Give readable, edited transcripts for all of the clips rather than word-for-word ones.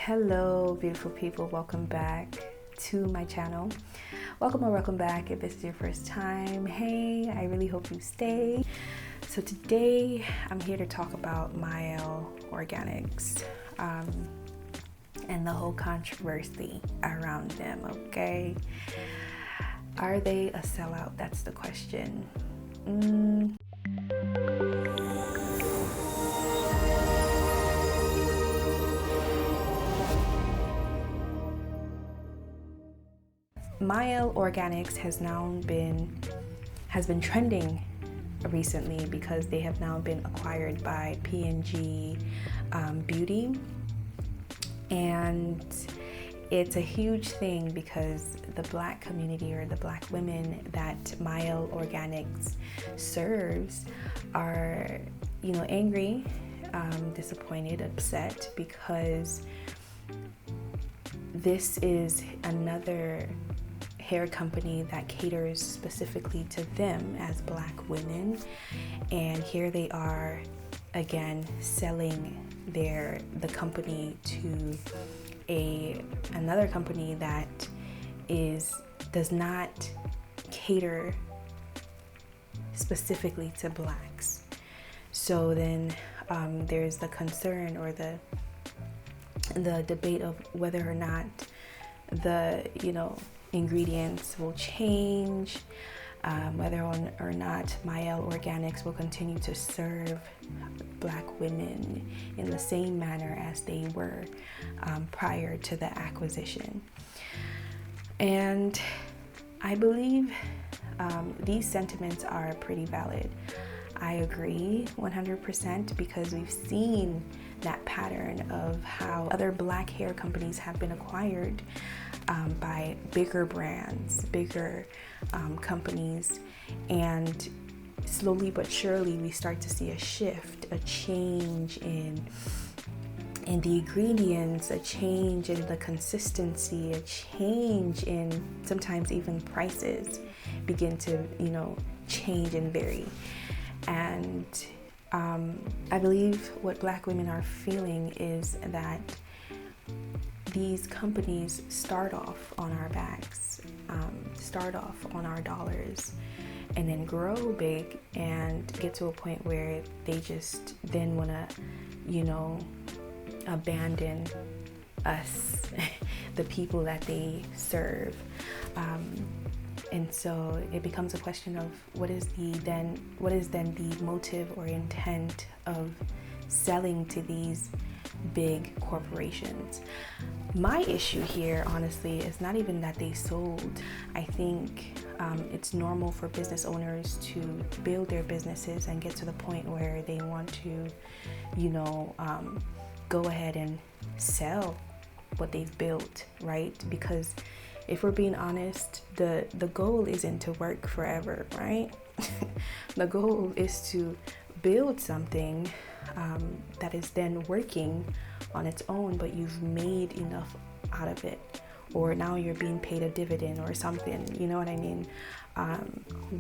Hello, beautiful people. Welcome back to my channel. Welcome back if this is your first time. Hey, I really hope you stay. So today I'm here to talk about Mielle Organics and the whole controversy around them, okay? Are they a sellout? That's the question. Mielle Organics has been trending recently because they have now been acquired by P&G Beauty, and it's a huge thing because the Black community or the Black women that Mielle Organics serves are, angry, disappointed, upset because this is another hair company that caters specifically to them as Black women, and here they are again selling the company to another company that does not cater specifically to Blacks. So then there's the concern or the debate of whether or not the ingredients will change, whether or not Mielle Organics will continue to serve Black women in the same manner as they were prior to the acquisition. And I believe these sentiments are pretty valid. I agree 100% because we've seen that pattern of how other Black hair companies have been acquired by bigger brands, bigger companies, and slowly but surely we start to see a shift, a change in the ingredients, a change in the consistency, a change in sometimes even prices begin to change and vary. And I believe what Black women are feeling is that these companies start off on our backs, start off on our dollars, and then grow big and get to a point where they just then want to, abandon us, the people that they serve. And so it becomes a question of what is then the motive or intent of selling to these big corporations. My issue here, honestly, is not even that they sold. I think it's normal for business owners to build their businesses and get to the point where they want to, go ahead and sell what they've built, right? Because if we're being honest, the goal isn't to work forever, right? The goal is to build something that is then working on its own, but you've made enough out of it, or now you're being paid a dividend or something, you know what I mean?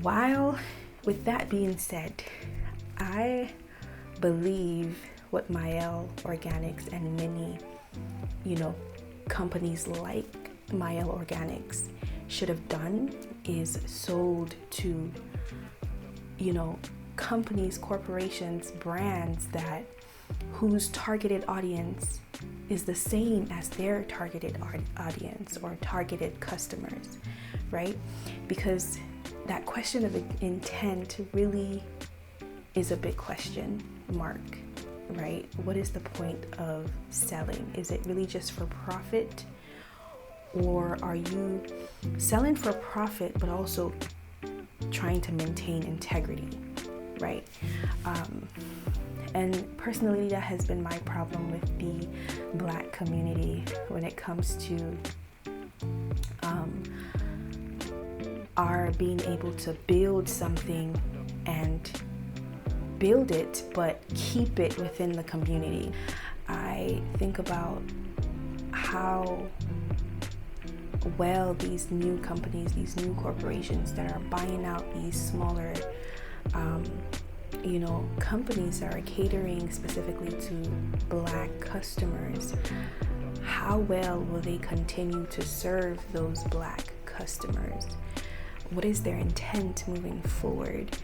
While with that being said, I believe what Mielle Organics and many, companies like Mielle Organics should have done is sold to, companies, corporations, brands whose targeted audience is the same as their targeted audience or targeted customers, right? Because that question of intent really is a big question mark, right? What is the point of selling? Is it really just for profit? Or are you selling for profit but also trying to maintain integrity, right? And personally, that has been my problem with the Black community when it comes to our being able to build something and build it but keep it within the community. I think about how well these new companies, these new corporations that are buying out these smaller companies that are catering specifically to Black customers, how how well will they continue to serve those Black customers? What is their intent moving forward?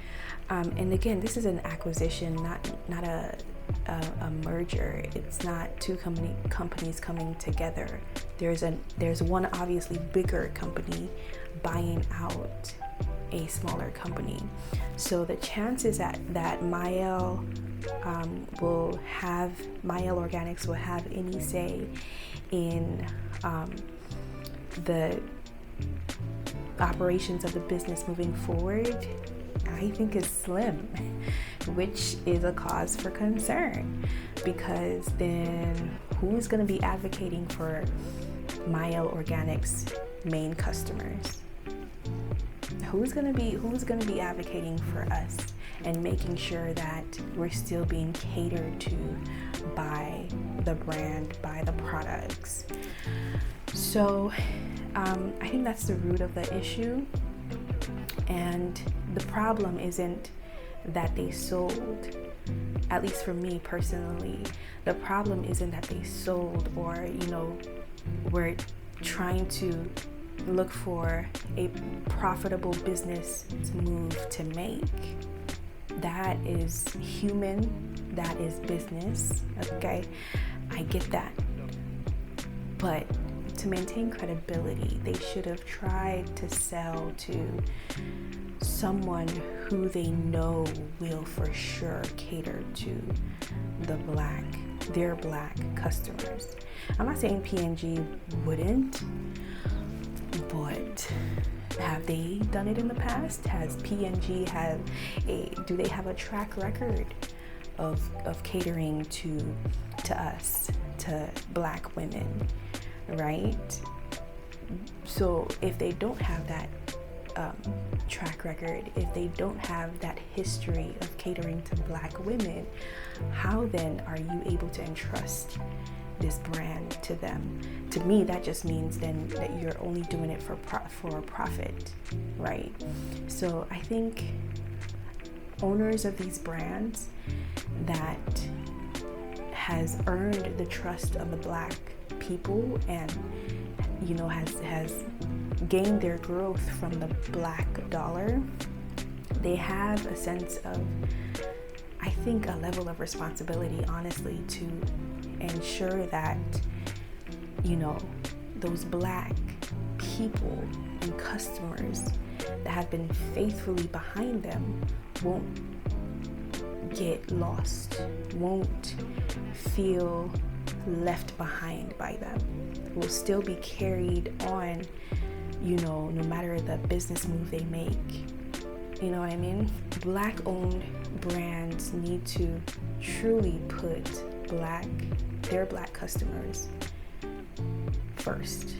And again, this is an acquisition, not a merger. It's not two companies coming together. There's one obviously bigger company buying out a smaller company. So the chances that Mielle Organics will have any say in the operations of the business moving forward, I think is slim, which is a cause for concern, because then who's going to be advocating for Mielle Organics main customers? Who's going to be advocating for us and making sure that we're still being catered to by the brand, by the products? So I think that's the root of the issue. And the problem isn't that they sold, at least for me personally, the problem isn't that they sold, or, we're trying to look for a profitable business move to make. That is human, that is business, okay? I get that. But to maintain credibility, they should have tried to sell to someone who they know will for sure cater to their Black customers. I'm not saying P&G wouldn't, but have they done it in the past? Has P&G do they have a track record of catering to us, to Black women, right? So if they don't have that track record, if they don't have that history of catering to Black women, how then are you able to entrust this brand to them? To me, that just means then that you're only doing it for profit, right? So I think owners of these brands that has earned the trust of the Black people and has gained their growth from the Black dollar, they have a sense of, I think, a level of responsibility, honestly, to ensure that those Black people and customers that have been faithfully behind them won't get lost, won't feel left behind by them, will still be carried on, no matter the business move they make. You know what I mean? Black owned brands need to truly put their Black customers first.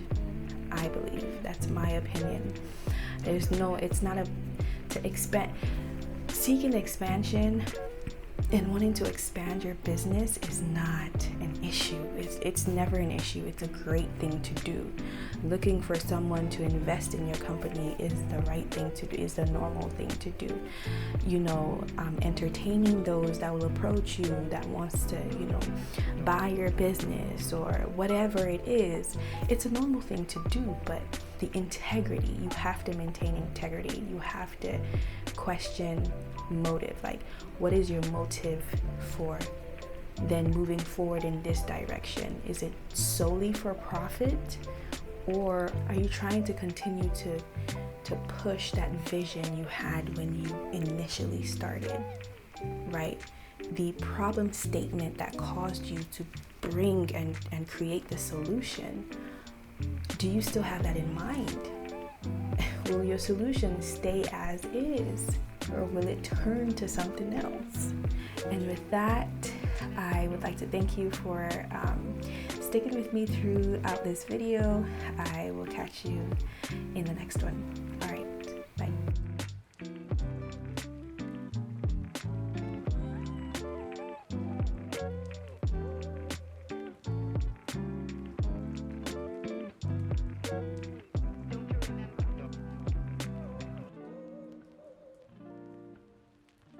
I believe that's my opinion. It's not seeking expansion and wanting to expand your business is not an issue. It's never an issue. It's a great thing to do. Looking for someone to invest in your company is the right thing to do, is the normal thing to do. Entertaining those that will approach you, that wants to, buy your business or whatever it is, it's a normal thing to do. But the integrity, you have to maintain integrity. You have to question motive. Like, what is your motive for then moving forward in this direction? Is it solely for profit, or are you trying to continue to push that vision you had when you initially started, right? The problem statement that caused you to bring and create the solution, do you still have that in mind? Will your solution stay as is, or will it turn to something else? And with that, I would like to thank you for sticking with me throughout this video. I will catch you in the next one.